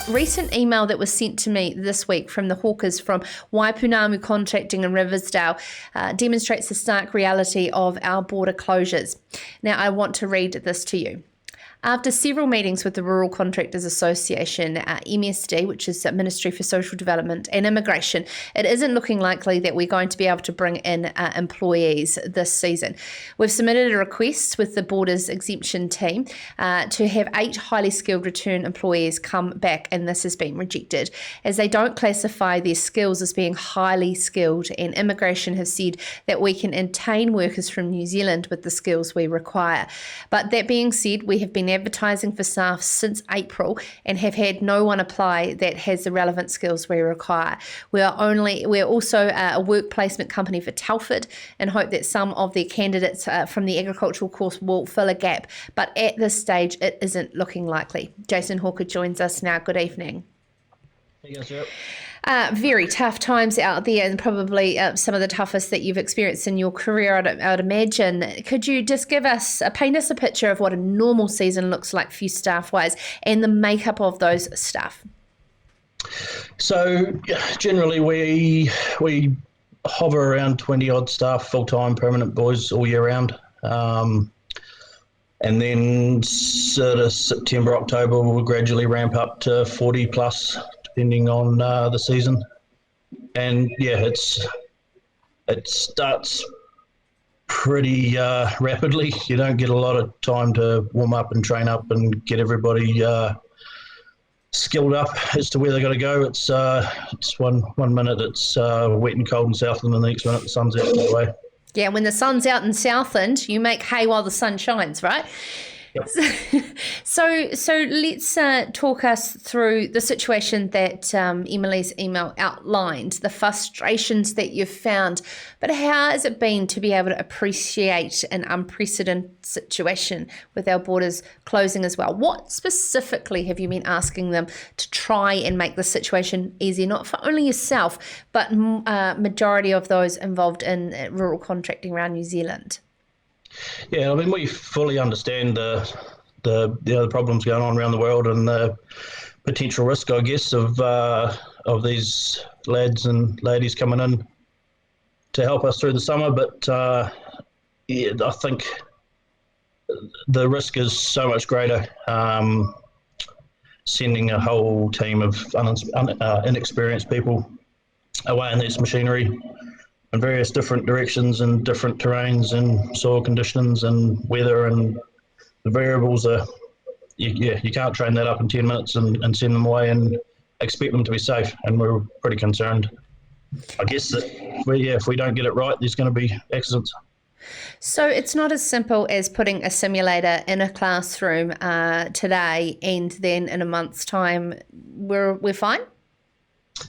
recent email that was sent to me this week from the hawkers from Waipounamu Contracting in Riversdale demonstrates the stark reality of our border closures. Now, I want to read this to you. After several meetings with the Rural Contractors Association, MSD, which is Ministry for Social Development and Immigration, it isn't looking likely that we're going to be able to bring in employees this season. We've submitted a request with the Borders Exemption team to have 8 highly skilled return employees come back, and this has been rejected as they don't classify their skills as being highly skilled, and Immigration have said that we can obtain workers from New Zealand with the skills we require. But that being said, we have been advertising for staff since April and have had no one apply that has the relevant skills we require. We're also a work placement company for Telford and hope that some of their candidates from the agricultural course will fill a gap, but at this stage it isn't looking likely. Jason Hawker joins us now. Good evening. Hey guys, yep. Very tough times out there, and probably some of the toughest that you've experienced in your career, I'd imagine. Could you just paint us a picture of what a normal season looks like for you staff-wise and the makeup of those staff? So generally we hover around 20 odd staff, full-time permanent boys all year round. And then sort of September, October, we'll gradually ramp up to 40 plus, depending on the season. And yeah, it starts pretty rapidly. You don't get a lot of time to warm up and train up and get everybody skilled up as to where they got to go. It's one minute it's wet and cold in Southland, and the next minute the sun's out that way. Yeah, when the sun's out in Southland, you make hay while the sun shines, right? Yep. So let's talk us through the situation that Emily's email outlined, the frustrations that you've found, but how has it been to be able to appreciate an unprecedented situation with our borders closing as well? What specifically have you been asking them to try and make the situation easier, not for only yourself, but majority of those involved in rural contracting around New Zealand? Yeah, I mean, we fully understand the problems going on around the world and the potential risk, I guess, of these lads and ladies coming in to help us through the summer. But yeah, I think the risk is so much greater. Sending a whole team of inexperienced people away in this machinery in various different directions and different terrains and soil conditions and weather, and the variables are, you can't train that up in 10 minutes and send them away and expect them to be safe. And we're pretty concerned, I guess, that if we don't get it right, there's going to be accidents. So it's not as simple as putting a simulator in a classroom today and then in a month's time we're fine?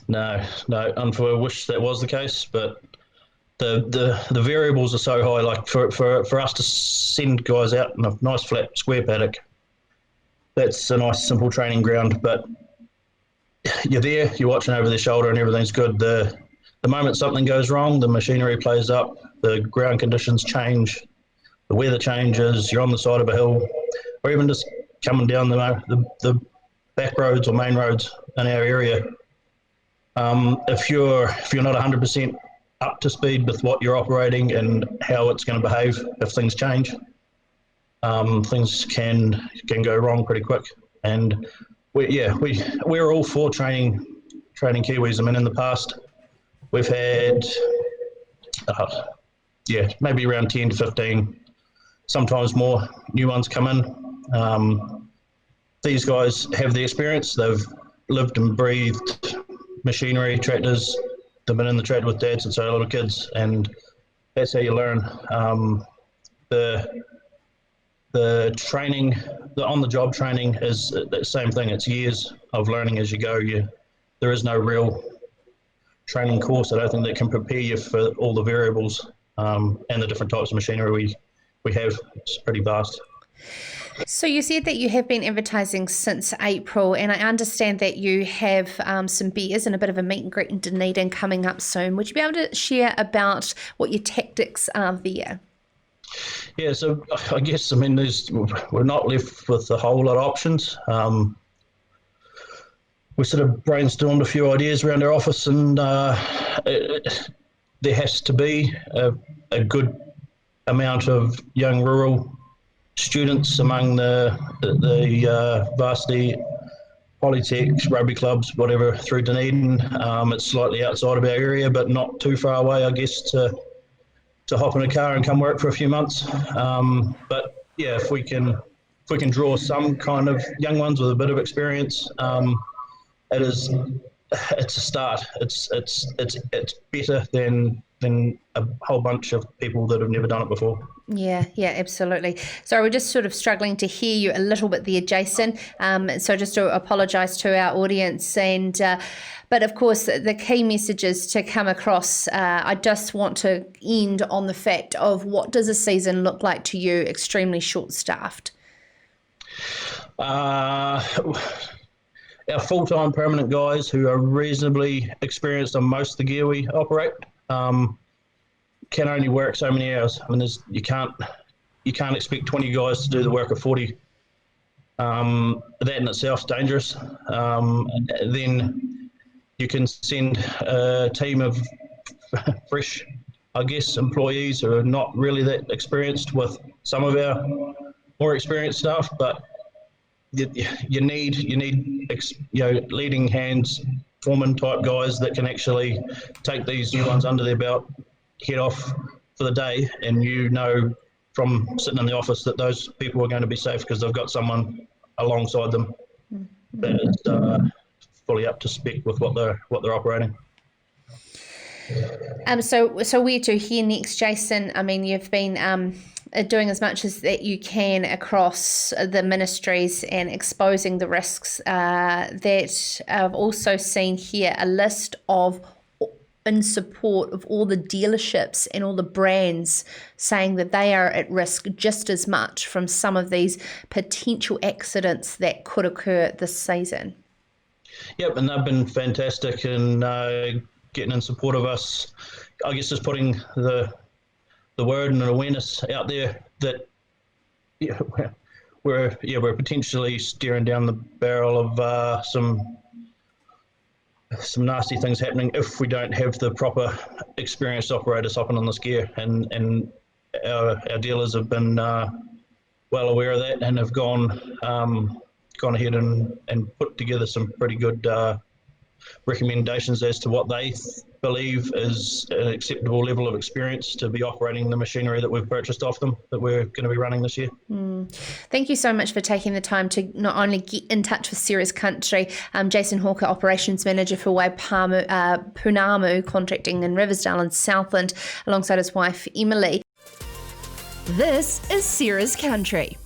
No, I wish that was the case, but the variables are so high. Like for us to send guys out in a nice flat square paddock, that's a nice simple training ground, but you're there, you're watching over their shoulder and everything's good. The moment something goes wrong, the machinery plays up, the ground conditions change, the weather changes, you're on the side of a hill, or even just coming down the back roads or main roads in our area. If you're not 100% up to speed with what you're operating and how it's going to behave if things change, things can go wrong pretty quick. And we're all for training Kiwis. I mean, in the past we've had maybe around 10 to 15, sometimes more new ones come in. These guys have the experience, they've lived and breathed machinery, tractors. They've been in the trade with dad since they were little kids, and that's how you learn. The training, the on-the-job training is the same thing. It's years of learning as you go. There is no real training course, I don't think, that can prepare you for all the variables and the different types of machinery we have. It's pretty vast. So you said that you have been advertising since April, and I understand that you have some beers and a bit of a meet and greet in Dunedin coming up soon. Would you be able to share about what your tactics are there? Yeah, so I guess, I mean, we're not left with a whole lot of options. we sort of brainstormed a few ideas around our office, and there has to be a good amount of young rural students among the varsity polytechs, rugby clubs, whatever, through Dunedin. It's slightly outside of our area, but not too far away, I guess, to hop in a car and come work for a few months. But yeah, if we can draw some kind of young ones with a bit of experience, it's a start. It's better than a whole bunch of people that have never done it before. Yeah, absolutely. So we're just sort of struggling to hear you a little bit there, Jason. So just to apologise to our audience, and but of course the key message is to come across. I just want to end on the fact of, what does a season look like to you? Extremely short-staffed. Our full-time permanent guys, who are reasonably experienced on most of the gear we operate, can only work so many hours. I mean, you can't expect 20 guys to do the work of 40. That in itself is dangerous. Then you can send a team of fresh, I guess, employees who are not really that experienced with some of our more experienced staff, but you need leading hands, foreman type guys that can actually take these new ones under their belt, head off for the day, and from sitting in the office that those people are going to be safe because they've got someone alongside them that is fully up to spec with what they're operating. So where to here next, Jason? I mean, you've been doing as much as that you can across the ministries and exposing the risks. That I've also seen here a list in support of all the dealerships and all the brands saying that they are at risk just as much from some of these potential accidents that could occur this season. Yep, and they've been fantastic in getting in support of us. I guess just putting the word and awareness out there that we're potentially staring down the barrel of some nasty things happening if we don't have the proper experienced operators hopping on this gear, and our dealers have been well aware of that and have gone ahead and put together some pretty good recommendations as to what they believe is an acceptable level of experience to be operating the machinery that we've purchased off them, that we're going to be running this year. Thank you so much for taking the time to not only get in touch with Ceres Country. Jason Hawker, Operations Manager for Waipounamu Contracting in Riversdale and Southland, alongside his wife Emily. This is Ceres Country.